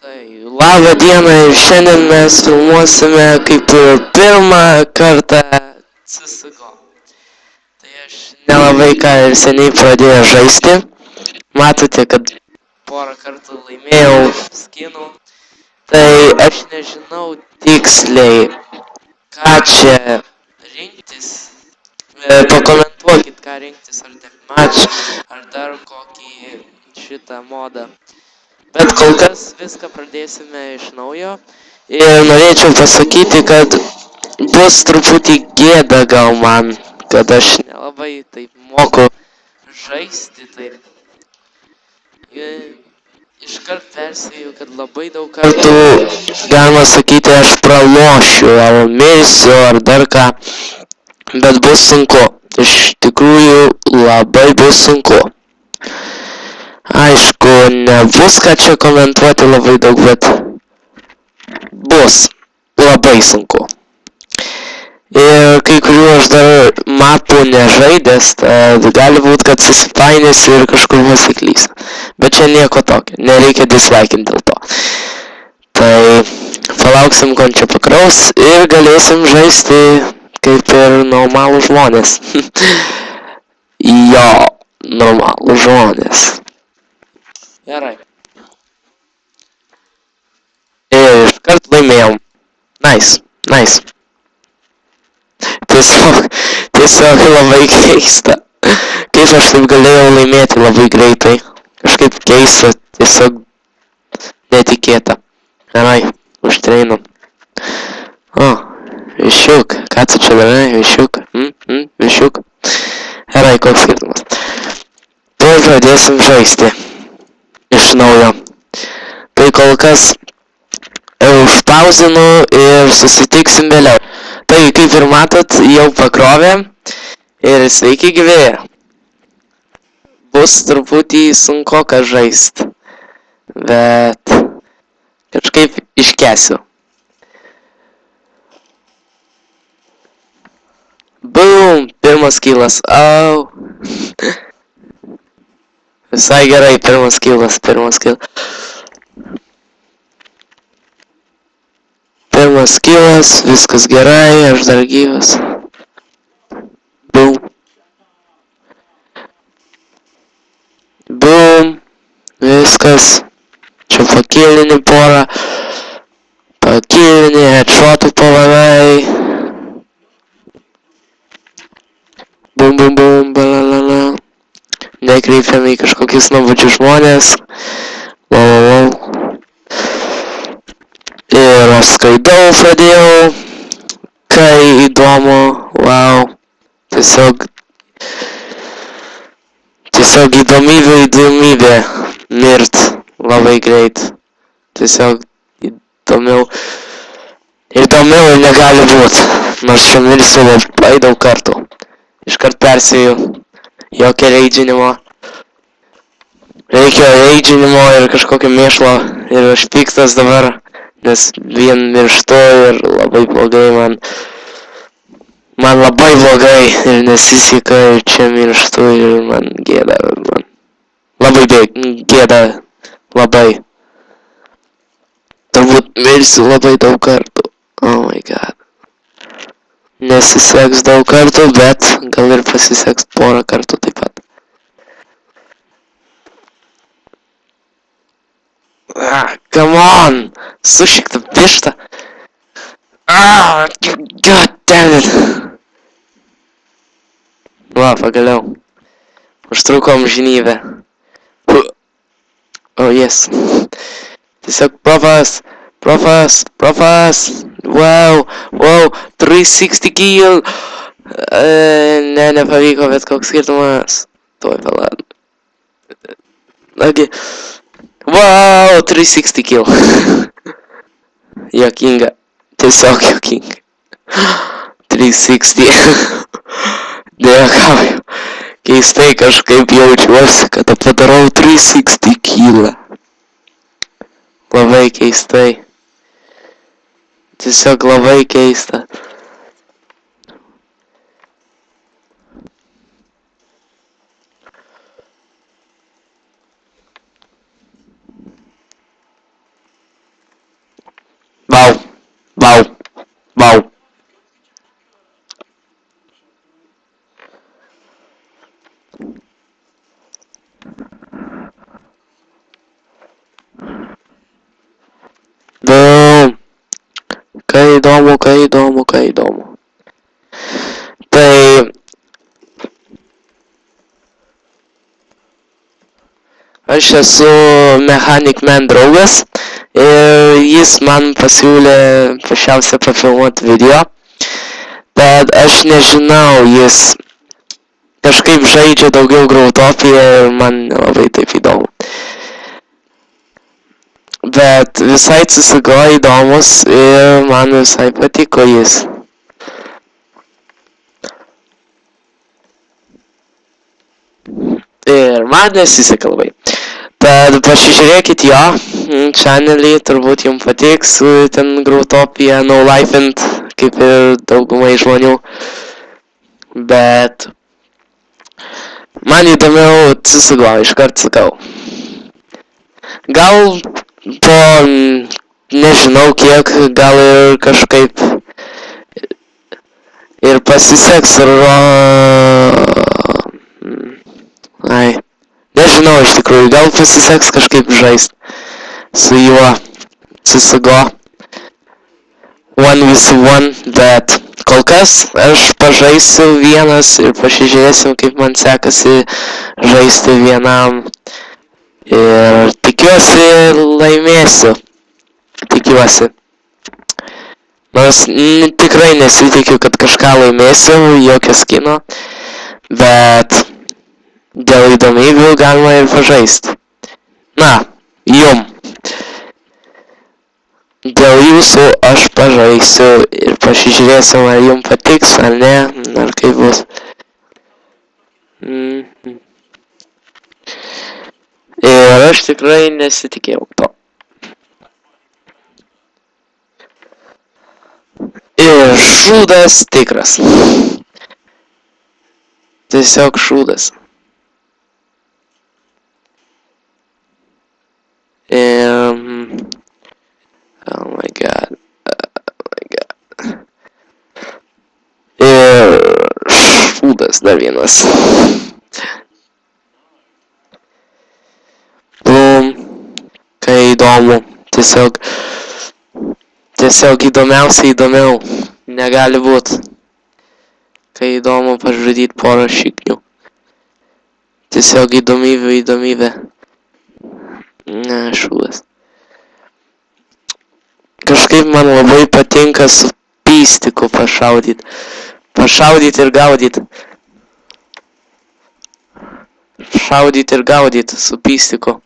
Tai labą dieną ir šiandien mes filmuosime kaip ir pirmą kartą CSGO. Tai aš nelabai ką ir seniai pradėjau žaisti. Matote, kad porą kartų laimėjau skinų. Tai aš nežinau tiksliai, ką čia rinktis. Pakomentuokit, ką rinktis, ar deathmatch, ar dar kokį šitą modą. Bet kol kas viską pradėsime iš naujo. Ir norėčiau pasakyti, kad bus truputį gėda gal man, kad aš nelabai taip moku žaisti taip. Iškart persėjau, kad labai daug kartų, galima sakyti, aš pralošiu, ar mirsiu, ar dar ką. Bet bus sunku. Iš tikrųjų labai bus sunku. Aišku, nebus ką čia komentuoti labai daug, bet bus labai sunku. Ir kai kurių aš dar mapų nežaidęs, tad gali būt, kad susipainėsiu ir kažkur pasiklysiu. Bet čia nieko tokio, nereikia dislikinti dėl to. Tai palauksim, kol čia pakraus ir galėsim žaisti kaip ir normalų žmonės. Jo, normalų žmonės. Gerai. Ir iškart laimėjom. Nice. Tiesiog labai keista. Kaip aš taip galėjau laimėti labai greitai. Kažkaip keista, tiesiog netikėta. Gerai, užtreinam. O, višiuk, ką tu čia darai, višiuk? Višiuk. Gerai, koks skirtumas. Tuoj pradėsim žaisti. Iš naujo. Tai kol kas užpauzinu ir susitiksim vėliau. Tai kaip ir matot, jau pakrovė ir sveiki gyvi. Bus truputį sunkoka žaist, bet kažkaip iškesiu. Boom, pirmas kilas. Au. Visai gerai, pirmas kilas. Pirmas kilas, viskas gerai, aš dar gyvas. Boom, viskas. Čia pakilini porą. Pakilini, headshotų pavarai. Bum, balalala. Nekreipiam į kažkokius nuobodžius žmonės. Wow. Ir aš skaidau pradėjau. Kai įdomu. Wow. Tiesiog įdomybė. Mirt labai greit. Tiesiog įdomiau ir negali būt. Nors čia mirsiu labai daug kartų. Iškart persėjau. Jokio reidžinimo. Reikia reidžinimo ir kažkokio mėšlo. Ir aš piktas dabar. Nes vien mirštu ir labai blogai man. Man labai blogai ir nesiseka ir čia mirštu ir man gėda. Labai gėda. Labai. Turbūt mirsiu labai daug kartų. Oh my god. Nesiseks daug kartų, bet gal ir pasiseks porą kartų taip pat. Come on! Sušik tą vištą! God damn it! Va, pagaliau. Užtruko amžinybę. Oh yes. Tiesiog profas! Wow, 360 kill. Nepavyko, bet koks skirtumas. Tuoj palauk. Okay. Wow, 360 kill. Jokinga. Tiesiog jokinga. 360. Dėkauju. Keistai kažkaip jaučiuosi, kad padarau 360 kill. Labai keistai. Tiesiog labai keista. Vau. Vau. Bum. Kai įdomu, kai įdomu, kai įdomu. Tai aš esu Mechanic Man draugas ir jis man pasiūlė paprasčiausia pafilmuoti video, bet aš nežinau, jis kažkaip žaidžia daugiau Growtopiją ir man nelabai taip įdomu. Bet visai CSGO įdomus ir man visai patiko jis. Ir man nesiseka labai. Tad pasižiūrėkit jo channelį, turbūt jums patiks, ten Growtopija, No Life Int, kaip ir daugumai žmonių. Bet man įdomiau CSGO, iškart sakau. Gal po nežinau kiek, gal ir kažkaip ir pasiseks nežinau iš tikrųjų, gal pasiseks kažkaip žaist su juo CSGO 1v1, bet kol kas aš pažaisiu vienas ir pasižiūrėsim, kaip man sekasi žaisti vienam. Ir tikiuosi laimėsiu. Tikiuosi. Nors tikrai nesitikiu, kad kažką laimėsiu, jokio skino. Bet dėl įdomybių galima ir pažaisti. Na, jum. Dėl jūsų aš pažaisiu ir pasižiūrėsim, ar jum patiks, ar ne, ar kaip bus. Ir aš tikrai nesitikėjau to. Ir šūdas tikras. Tiesiog šūdas. Oh my god. Ir šūdas dar vienas. Kai įdomu, tiesiog įdomiausia įdomiau, negali būt, kai įdomu pažudyti porą šiknių, tiesiog įdomybė, ne, šūdas. Kažkaip man labai patinka su pystiku pašaudyt ir gaudyt. Šaudyt ir gaudyt su pystiku.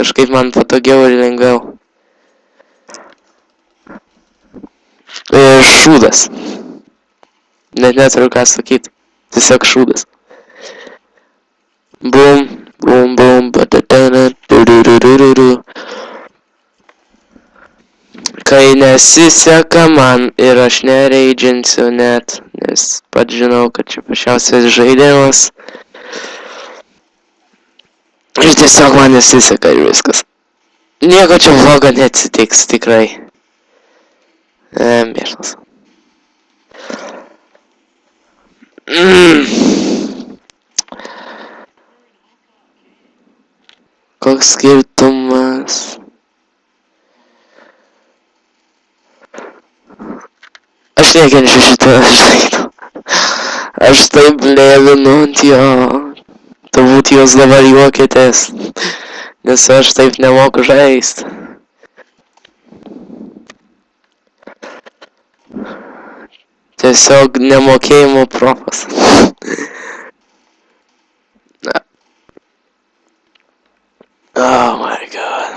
Kažkaip man patogiau ir lengviau. Ir šūdas. Net neturiu ką sakyti. Tiesiog šūdas. Bum, bum, bum, batatana, du. Kai nesiseka man ir aš nereidžinsiu net, nes pats žinau, kad čia pašiausias žaidimas. Ir tiesiog man nesiseka ir viskas. Nieko čia blogo neatsitiks, tikrai. Mėšlas. Koks skirtumas? Aš nekenčiu šitą žaidimą. Aš taip lėlinu ant jo. Turbūt jūs dabar juokitės, nes aš taip nemoku žaist. Tiesiog nemokėjimo profas. Oh my god.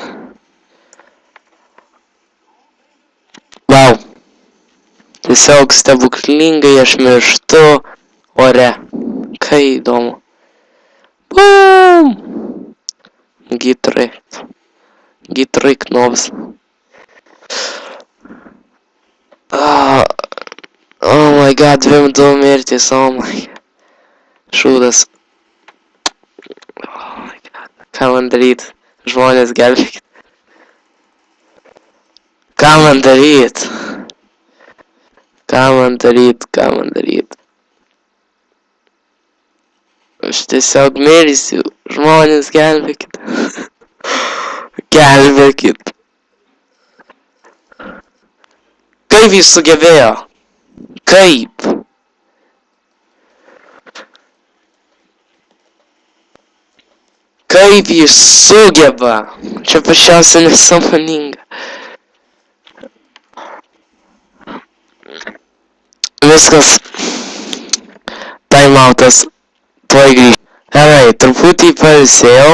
Wow. Tiesiog stebuklingai aš mirštu ore. Kai įdomu. Boom! Gitrai knops. Oh my god, 2 mirtis, oh my god. Šūdas. Oh my god. Ką man daryt? Žmonės gelbėkit. Ką man daryt? Ką man daryt? Aš tiesiog mirsiu. Žmonės, gelbėkit. Gelbėkit. Kaip jis sugebėjo? Kaip? Kaip jis sugeba? Čia pačiausia nesąmoninga. Viskas. Timeoutas. Tuoj grįžt. Gerai, truputį pailsėjau.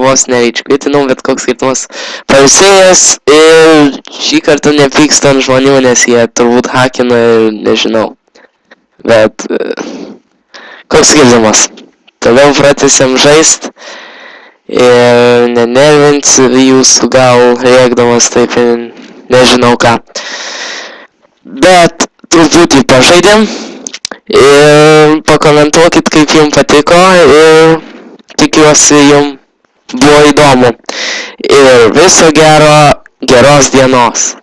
Vos neiškvitinau, bet koks skirtumas. Pailsėjęs ir šį kartą nepyksta ant žmonių, nes jie turbūt hakino ir nežinau. Bet koks skirtumas. Toliau pratęsiam žaist. Ir nenervinsiu jūsų gal rėkdamas taip ir nežinau ką. Bet truputį pažaidėm. Ir pakomentuokit, kaip jums patiko ir tikiuosi jums buvo įdomu. Ir viso gero, geros dienos.